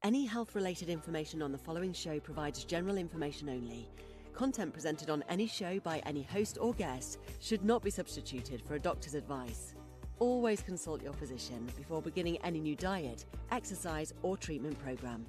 Any health-related information on the following show provides general information only. Content presented on any show by any host or guest should not be substituted for a doctor's advice. Always consult your physician before beginning any new diet, exercise, or treatment program.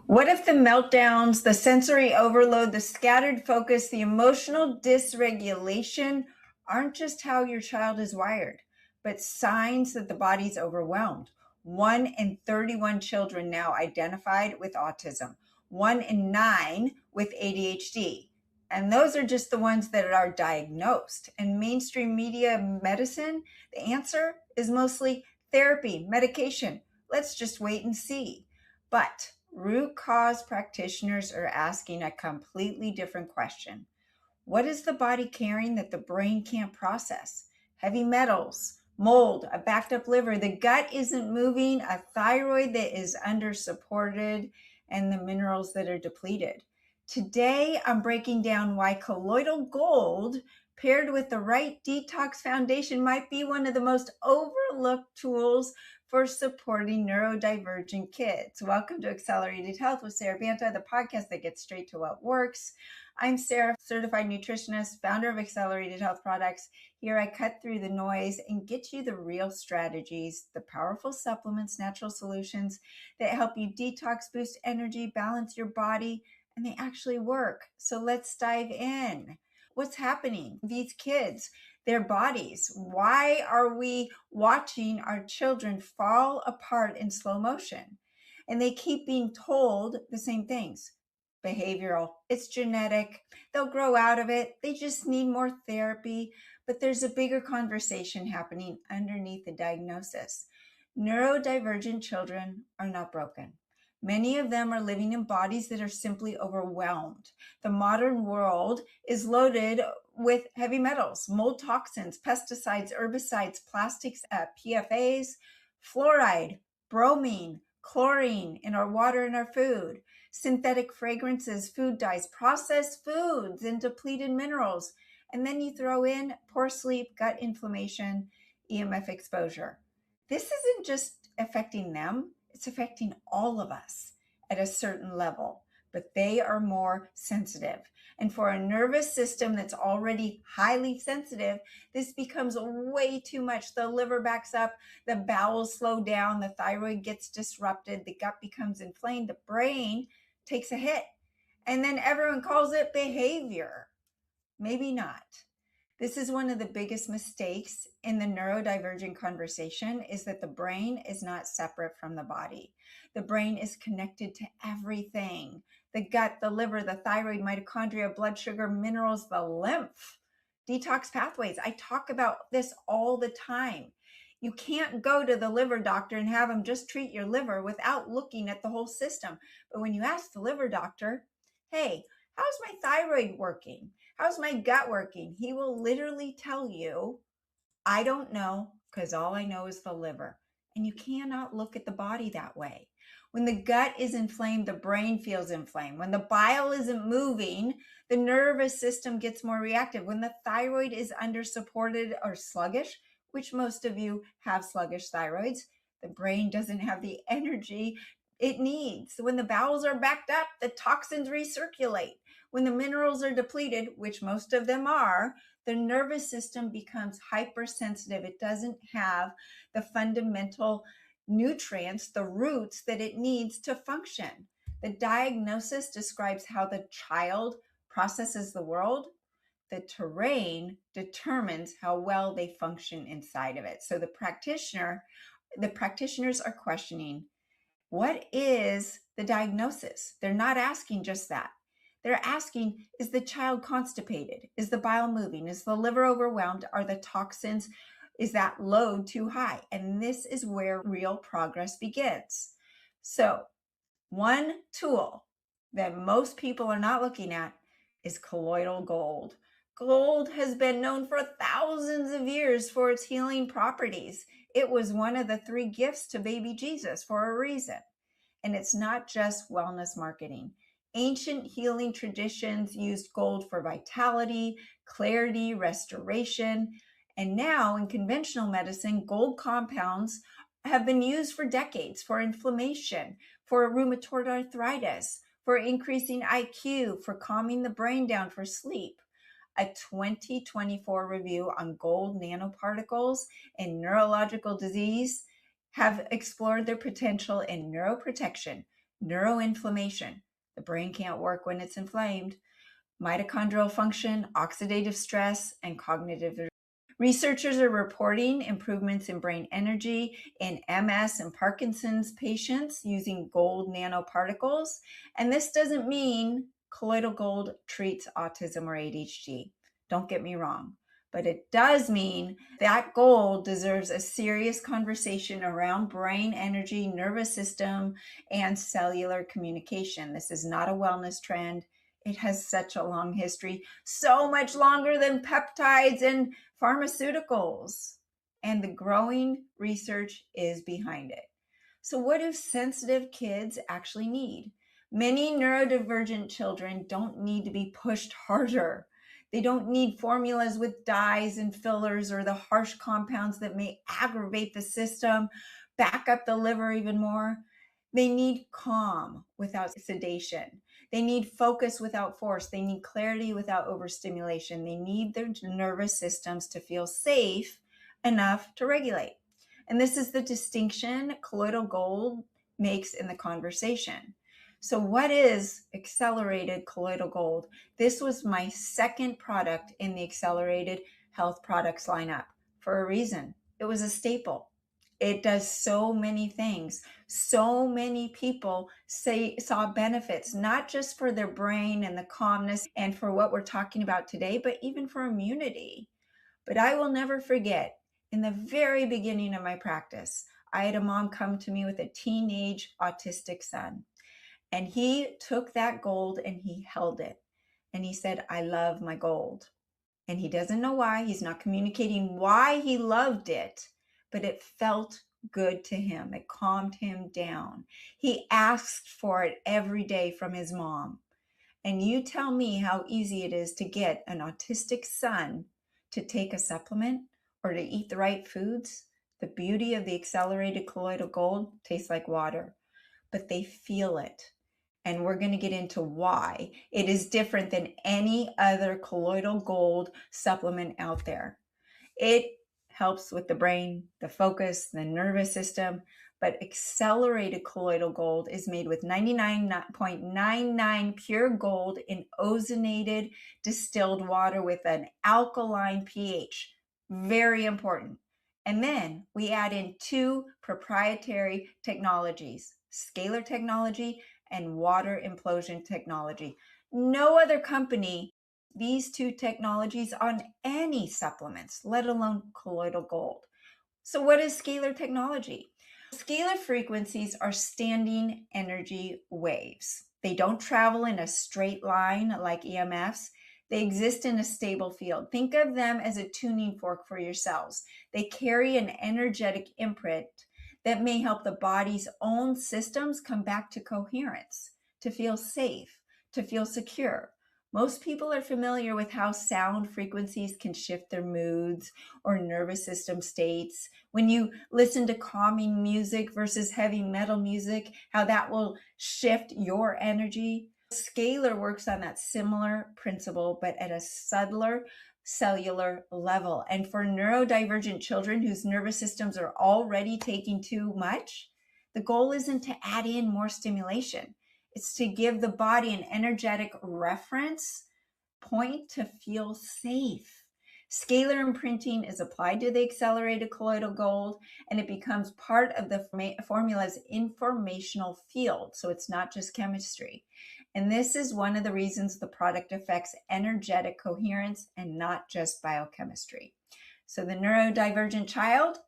What if the meltdowns, the sensory overload, the scattered focus, the emotional dysregulation aren't just how your child is wired, but signs that the body's overwhelmed? 1 in 31 children now identified with autism, 1 in 9 with ADHD. And those are just the ones that are diagnosed. In mainstream media medicine, the answer is mostly therapy, medication. Let's just wait and see. But root cause practitioners are asking a completely different question. What is the body carrying that the brain can't process? Heavy metals, mold, a backed up liver, the gut isn't moving, a thyroid that is under-supported, and the minerals that are depleted. Today, I'm breaking down why colloidal gold paired with the right detox foundation might be one of the most overlooked tools for supporting neurodivergent kids. Welcome to Accelerated Health with Sara Banta, the podcast that gets straight to what works. I'm Sara, certified nutritionist, founder of Accelerated Health Products. Here I cut through the noise and get you the real strategies, the powerful supplements, natural solutions that help you detox, boost energy, balance your body, and they actually work. So let's dive in. What's happening? These kids, their bodies. Why are we watching our children fall apart in slow motion? And they keep being told the same things. Behavioral, it's genetic, they'll grow out of it, they just need more therapy. But there's a bigger conversation happening underneath the diagnosis. Neurodivergent children are not broken. Many of them are living in bodies that are simply overwhelmed. The modern world is loaded with heavy metals, mold toxins, pesticides, herbicides, plastics, PFAs, fluoride, bromine, chlorine in our water and our food, synthetic fragrances, food dyes, processed foods, and depleted minerals. And then you throw in poor sleep, gut inflammation, EMF exposure. This isn't just affecting them. It's affecting all of us at a certain level, but they are more sensitive. And for a nervous system that's already highly sensitive, this becomes way too much. The liver backs up, the bowels slow down, the thyroid gets disrupted, the gut becomes inflamed, the brain takes a hit. And then everyone calls it behavior. Maybe not. This is one of the biggest mistakes in the neurodivergent conversation, is that the brain is not separate from the body. The brain is connected to everything. The gut, the liver, the thyroid, mitochondria, blood sugar, minerals, the lymph, detox pathways. I talk about this all the time. You can't go to the liver doctor and have them just treat your liver without looking at the whole system. But when you ask the liver doctor, hey, how's my thyroid working? How's my gut working? He will literally tell you, I don't know, because all I know is the liver. And you cannot look at the body that way. When the gut is inflamed, the brain feels inflamed. When the bile isn't moving, the nervous system gets more reactive. When the thyroid is under-supported or sluggish, which most of you have sluggish thyroids, the brain doesn't have the energy it needs. When the bowels are backed up, the toxins recirculate. When the minerals are depleted, which most of them are, the nervous system becomes hypersensitive. It doesn't have the fundamental nutrients, the roots that it needs to function. The diagnosis describes how the child processes the world. The terrain determines how well they function inside of it. So the practitioners are questioning, what is the diagnosis? They're not asking just that. They're asking, is the child constipated? Is the bile moving? Is the liver overwhelmed? Are the toxins, is that load too high? And this is where real progress begins. So one tool that most people are not looking at is colloidal gold. Gold has been known for thousands of years for its healing properties. It was one of the 3 gifts to baby Jesus for a reason. And it's not just wellness marketing. Ancient healing traditions used gold for vitality, clarity, restoration. And now in conventional medicine, gold compounds have been used for decades for inflammation, for rheumatoid arthritis, for increasing IQ, for calming the brain down, for sleep. A 2024 review on gold nanoparticles in neurological disease have explored their potential in neuroprotection, neuroinflammation. The brain can't work when it's inflamed. Mitochondrial function, oxidative stress, and cognitive. Researchers are reporting improvements in brain energy in MS and Parkinson's patients using gold nanoparticles. And this doesn't mean colloidal gold treats autism or ADHD. Don't get me wrong. But it does mean that gold deserves a serious conversation around brain energy, nervous system, and cellular communication. This is not a wellness trend. It has such a long history, so much longer than peptides and pharmaceuticals. And the growing research is behind it. So what do sensitive kids actually need? Many neurodivergent children don't need to be pushed harder. They don't need formulas with dyes and fillers or the harsh compounds that may aggravate the system, back up the liver even more. They need calm without sedation. They need focus without force. They need clarity without overstimulation. They need their nervous systems to feel safe enough to regulate. And this is the distinction colloidal gold makes in the conversation. So what is accelerated colloidal gold? This was my second product in the accelerated health products lineup for a reason. It was a staple. It does so many things. So many people saw benefits, not just for their brain and the calmness and for what we're talking about today, but even for immunity. But I will never forget, in the very beginning of my practice, I had a mom come to me with a teenage autistic son. And he took that gold and he held it. And he said, I love my gold. And he doesn't know why. He's not communicating why he loved it, but it felt good to him. It calmed him down. He asked for it every day from his mom. And you tell me how easy it is to get an autistic son to take a supplement or to eat the right foods. The beauty of the accelerated colloidal gold tastes like water, but they feel it. And we're going to get into why it is different than any other colloidal gold supplement out there. It helps with the brain, the focus, the nervous system, but accelerated colloidal gold is made with 99.99 pure gold in ozonated distilled water with an alkaline pH. Very important. And then we add in two proprietary technologies, Scalar technology and water implosion technology. No other company these two technologies on any supplements, let alone colloidal gold. So what is scalar technology? Scalar frequencies are standing energy waves. They don't travel in a straight line like EMFs. They exist in a stable field. Think of them as a tuning fork for your cells. They carry an energetic imprint that may help the body's own systems come back to coherence, to feel safe, to feel secure. Most people are familiar with how sound frequencies can shift their moods or nervous system states. When you listen to calming music versus heavy metal music, how that will shift your energy. Scalar works on that similar principle, but at a subtler cellular level. And for neurodivergent children whose nervous systems are already taking too much, the goal isn't to add in more stimulation. It's to give the body an energetic reference point to feel safe. Scalar imprinting is applied to the accelerated colloidal gold, and it becomes part of the formula's informational field. So it's not just chemistry. And this is one of the reasons the product affects energetic coherence and not just biochemistry. So the neurodivergent child,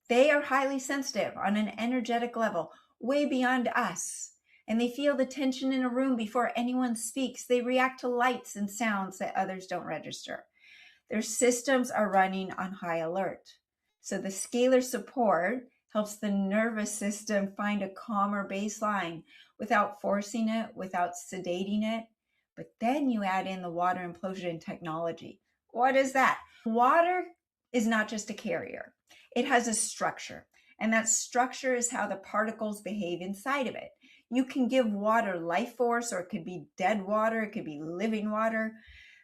they are highly sensitive on an energetic level, way beyond us. And they feel the tension in a room before anyone speaks. They react to lights and sounds that others don't register. Their systems are running on high alert. So the scalar support helps the nervous system find a calmer baseline without forcing it, without sedating it. But then you add in the water implosion technology. What is that? Water is not just a carrier. It has a structure. And that structure is how the particles behave inside of it. You can give water life force, or it could be dead water, it could be living water.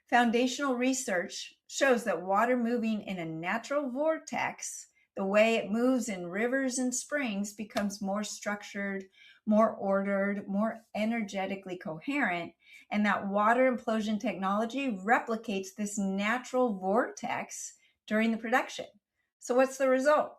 Foundational research shows that water moving in a natural vortex, the way it moves in rivers and springs, becomes more structured, more ordered, more energetically coherent, and that water implosion technology replicates this natural vortex during the production. So what's the result?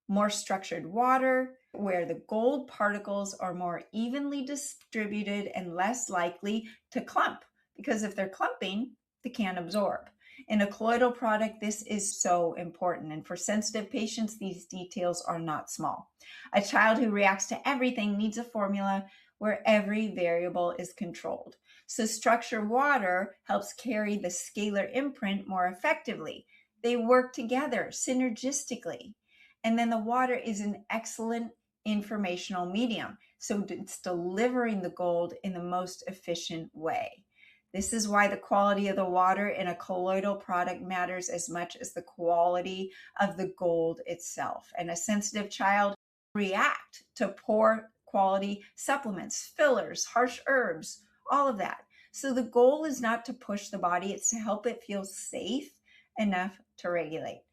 More structured water, where the gold particles are more evenly distributed and less likely to clump, because if they're clumping, they can't absorb. In a colloidal product, this is so important. And for sensitive patients, these details are not small. A child who reacts to everything needs a formula where every variable is controlled. So structured water helps carry the scalar imprint more effectively. They work together synergistically. And then the water is an excellent informational medium. So it's delivering the gold in the most efficient way. This is why the quality of the water in a colloidal product matters as much as the quality of the gold itself. And a sensitive child react to poor quality supplements, fillers, harsh herbs, all of that. So the goal is not to push the body, it's to help it feel safe enough to regulate.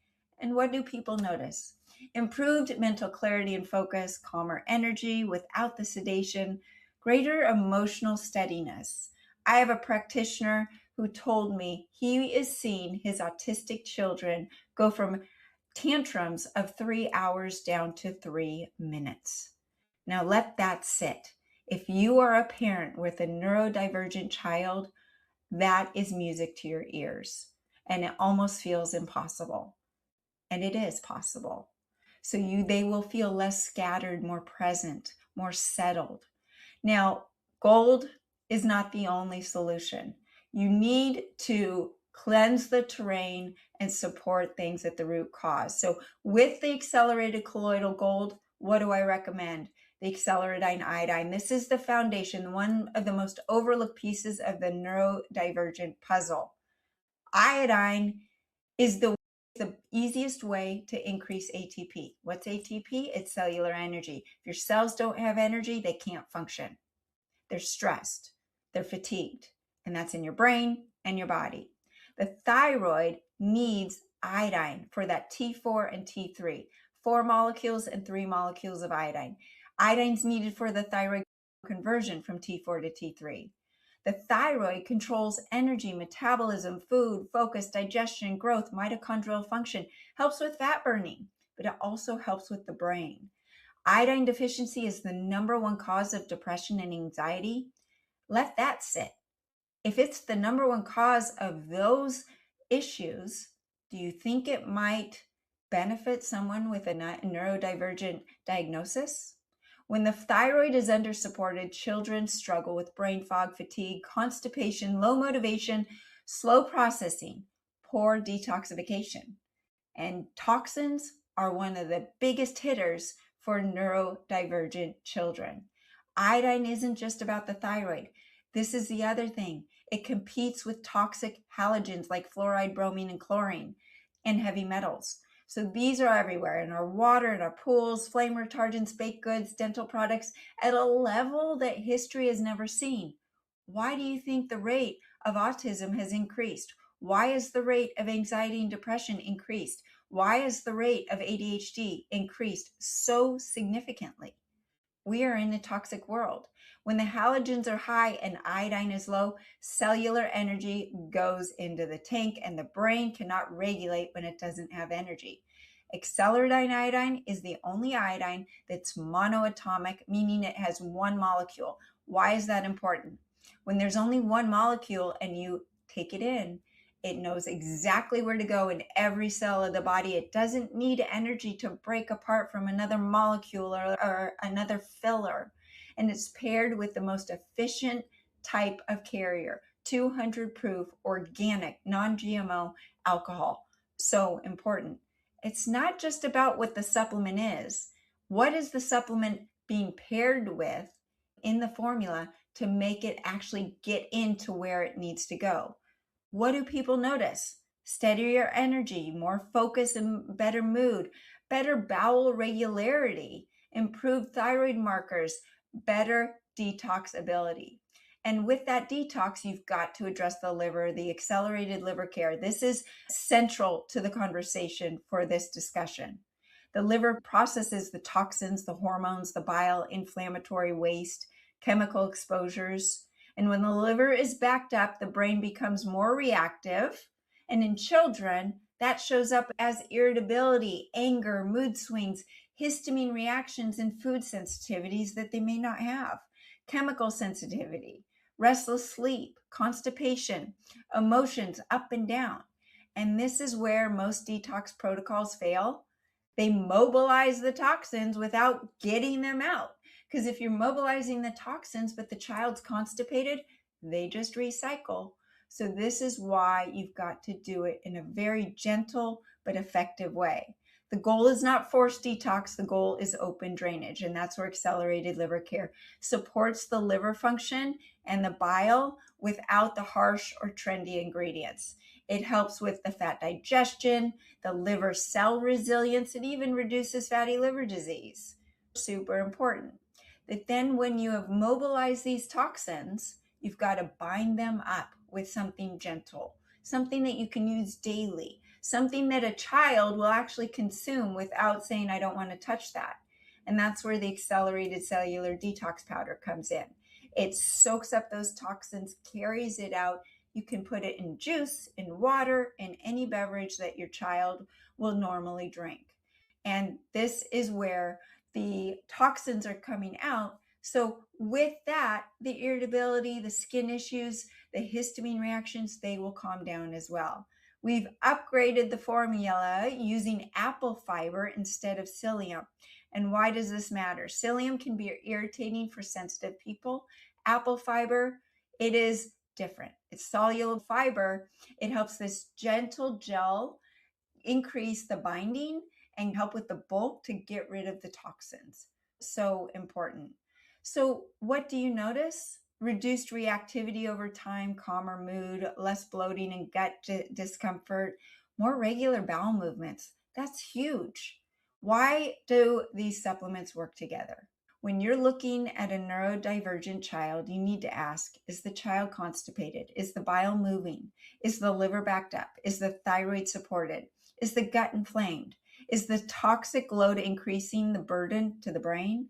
And what do people notice? Improved mental clarity and focus, calmer energy without the sedation, greater emotional steadiness. I have a practitioner who told me he is seeing his autistic children go from tantrums of 3 hours down to 3 minutes. Now let that sit. If you are a parent with a neurodivergent child, that is music to your ears, and it almost feels impossible. And it is possible. So they will feel less scattered, more present, more settled. Now, gold is not the only solution. You need to cleanse the terrain and support things at the root cause. So with the accelerated colloidal gold, what do I recommend? The accelerating iodine. This is the foundation, one of the most overlooked pieces of the neurodivergent puzzle. Iodine is the easiest way to increase ATP. What's ATP? It's cellular energy. If your cells don't have energy, they can't function. They're stressed, they're fatigued, and that's in your brain and your body. The thyroid needs iodine for that T4 and T3, 4 molecules and 3 molecules of iodine. Iodine's needed for the thyroid conversion from T4 to T3. The thyroid controls energy, metabolism, food, focus, digestion, growth, mitochondrial function, helps with fat burning, but it also helps with the brain. Iodine deficiency is the #1 cause of depression and anxiety. Let that sit. If it's the #1 cause of those issues, do you think it might benefit someone with a neurodivergent diagnosis? When the thyroid is undersupported, children struggle with brain fog, fatigue, constipation, low motivation, slow processing, poor detoxification. And toxins are one of the biggest hitters for neurodivergent children. Iodine isn't just about the thyroid. This is the other thing. It competes with toxic halogens like fluoride, bromine, and chlorine, and heavy metals. So these are everywhere in our water, in our pools, flame retardants, baked goods, dental products, at a level that history has never seen. Why do you think the rate of autism has increased? Why is the rate of anxiety and depression increased? Why is the rate of ADHD increased so significantly? We are in a toxic world. When the halogens are high and iodine is low, cellular energy goes into the tank and the brain cannot regulate when it doesn't have energy. Accelerating iodine is the only iodine that's monoatomic, meaning it has one molecule. Why is that important? When there's only one molecule and you take it in, it knows exactly where to go in every cell of the body. It doesn't need energy to break apart from another molecule or another filler. And it's paired with the most efficient type of carrier, 200 proof, organic, non-GMO alcohol. So important. It's not just about what the supplement is. What is the supplement being paired with in the formula to make it actually get into where it needs to go? What do people notice? Steadier energy, more focus and better mood, better bowel regularity, improved thyroid markers, better detox ability. And with that detox, you've got to address the liver, the accelerated liver care. This is central to the conversation for this discussion. The liver processes the toxins, the hormones, the bile, inflammatory waste, chemical exposures. And when the liver is backed up, the brain becomes more reactive. And in children, that shows up as irritability, anger, mood swings, histamine reactions, and food sensitivities that they may not have, chemical sensitivity, restless sleep, constipation, emotions up and down. And this is where most detox protocols fail. They mobilize the toxins without getting them out. Because if you're mobilizing the toxins, but the child's constipated, they just recycle. So this is why you've got to do it in a very gentle but effective way. The goal is not forced detox. The goal is open drainage. And that's where accelerated liver care supports the liver function and the bile without the harsh or trendy ingredients. It helps with the fat digestion, the liver cell resilience. It even reduces fatty liver disease. Super important. That then when you have mobilized these toxins, you've got to bind them up with something gentle, something that you can use daily, something that a child will actually consume without saying, I don't want to touch that. And that's where the accelerated cellular detox powder comes in. It soaks up those toxins, carries it out. You can put it in juice, in water, in any beverage that your child will normally drink. And this is where the toxins are coming out. So with that, the irritability, the skin issues, the histamine reactions, they will calm down as well. We've upgraded the formula using apple fiber instead of psyllium. And why does this matter? Psyllium can be irritating for sensitive people. Apple fiber, it is different. It's soluble fiber. It helps this gentle gel increase the binding and help with the bulk to get rid of the toxins. So important. So what do you notice? Reduced reactivity over time, calmer mood, less bloating and gut discomfort, more regular bowel movements. That's huge. Why do these supplements work together? When you're looking at a neurodivergent child, you need to ask, is the child constipated? Is the bile moving? Is the liver backed up? Is the thyroid supported? Is the gut inflamed? Is the toxic load increasing the burden to the brain?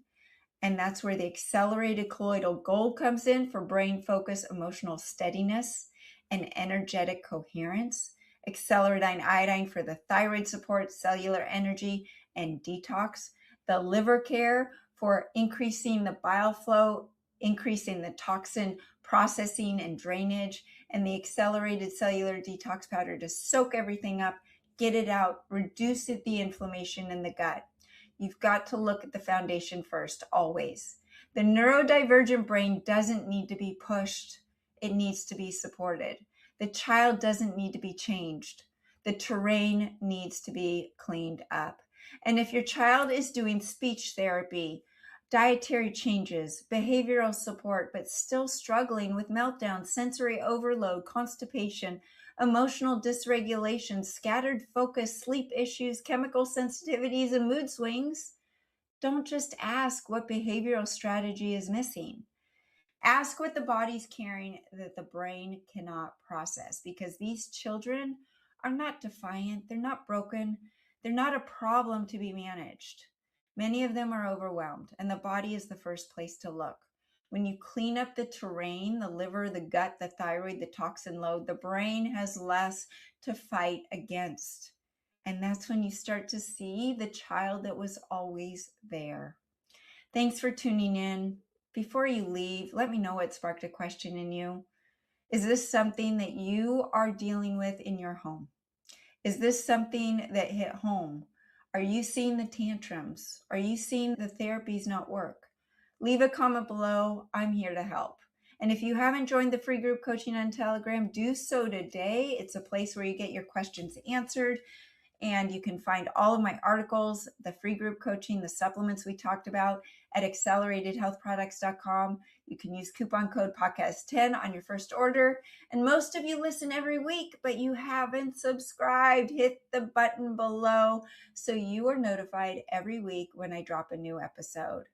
And that's where the accelerated colloidal gold comes in for brain focus, emotional steadiness, and energetic coherence. Accelerating iodine for the thyroid support, cellular energy, and detox. The liver care for increasing the bile flow, increasing the toxin processing and drainage, and the accelerated cellular detox powder to soak everything up, get it out, reduce the inflammation in the gut. You've got to look at the foundation first, always. The neurodivergent brain doesn't need to be pushed. It needs to be supported. The child doesn't need to be changed. The terrain needs to be cleaned up. And if your child is doing speech therapy, dietary changes, behavioral support, but still struggling with meltdown, sensory overload, constipation, emotional dysregulation, scattered focus, sleep issues, chemical sensitivities, and mood swings, don't just ask what behavioral strategy is missing. Ask what the body's carrying that the brain cannot process, because these children are not defiant, they're not broken, they're not a problem to be managed. Many of them are overwhelmed, and the body is the first place to look. When you clean up the terrain, the liver, the gut, the thyroid, the toxin load, the brain has less to fight against. And that's when you start to see the child that was always there. Thanks for tuning in. Before you leave, let me know what sparked a question in you. Is this something that you are dealing with in your home? Is this something that hit home? Are you seeing the tantrums? Are you seeing the therapies not work? Leave a comment below. I'm here to help. And if you haven't joined the free group coaching on Telegram, do so today. It's a place where you get your questions answered And you can find all of my articles, the free group coaching, the supplements we talked about at acceleratedhealthproducts.com. You can use coupon code podcast10 on your first order. And most of you listen every week, but you haven't subscribed. Hit the button below so you are notified every week when I drop a new episode.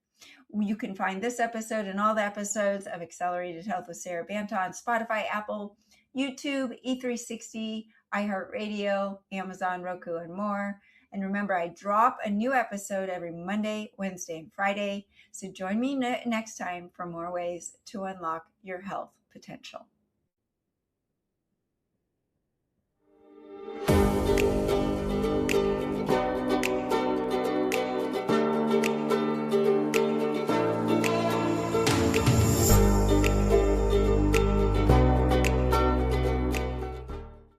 You can find this episode and all the episodes of Accelerated Health with Sara Banta on Spotify, Apple, YouTube, E360, iHeartRadio, Amazon, Roku, and more. And remember, I drop a new episode every Monday, Wednesday, and Friday. So join me next time for more ways to unlock your health potential.